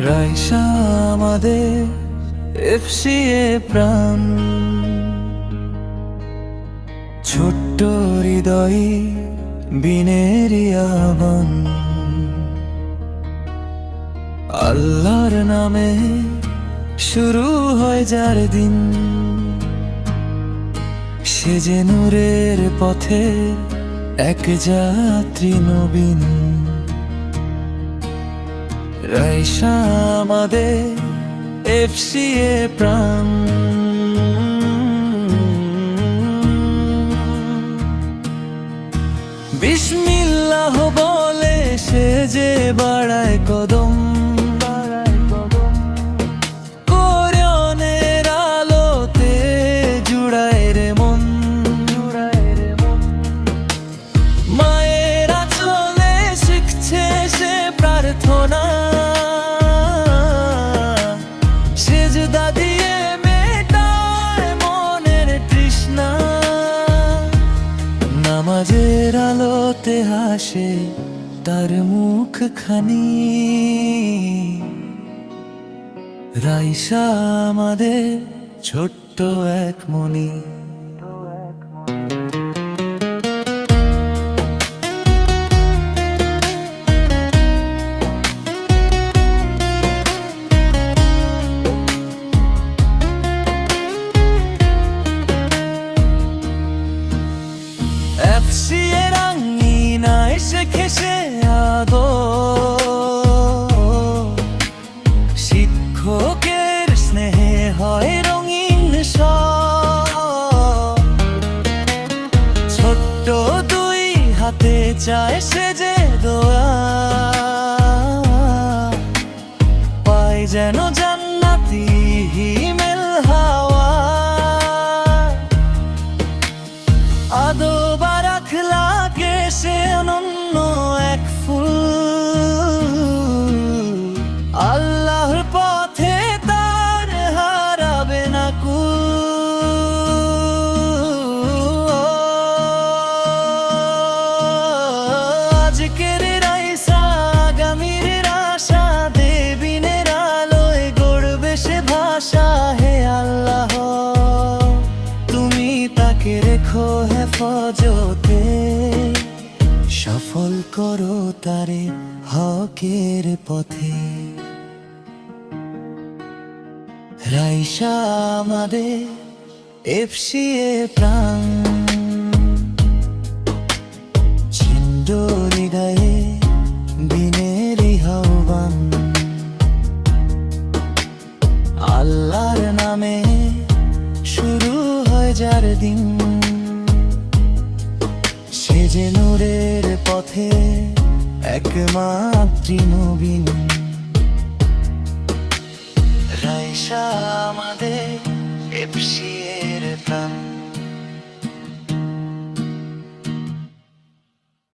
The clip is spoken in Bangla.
রাইসা আমাদের এফসিএ প্রাণ, ছোট্ট হৃদয়ে বিনেরি আহ্বান। আল্লাহর নামে শুরু হয় যার দিন, সে যে নূরের পথে এক যাত্রী নবীন। রাইসা আমাদের এফসিএ প্রাণ, বিসমিল্লাহ বলে সে যে বাড়ায় কদম, কোরআনের আলোতে জুড়ায় রে মন। মায়ের আঁচলে শিখছে সে প্রার্থনা, সেজদা দিয়ে মেটায় মনের তৃষ্ণা। নামাজের আলোতে হাসে তার মুখখানি। রাইসা আমাদের ছোট্ট এক মনি। এফসিএ রাঙিনায় শেখে সে আদর, শিক্ষকের স্নেহে হয় রঙিন সব। ছোট্ট দুই হাতে চায় সে যে দোয়া, পায় যেন জান্নাতি হিমেল হাওয়া। আদব আর আখলাকে সে অনন্য এক ফুল, আল্লাহর পথে তার হারাবে না কুল। আজকের রাইসা আগামীর আশা, দেবিনের আলোয় গড়বে সে ভাষা। হে আল্লাহ তুমি তাকে রেখো হেফাজতে, সফল করো তারে হকের পথে। রাইসা আমাদের এফসিএ প্রাণ, ছিন্দ হৃদয়ে বিনেরি আহ্বান। আল্লাহর নামে শুরু হয় যার দিন, সে যে নূরের পথে একমাত্র নবীন। রাইসা আমাদের এফসিএ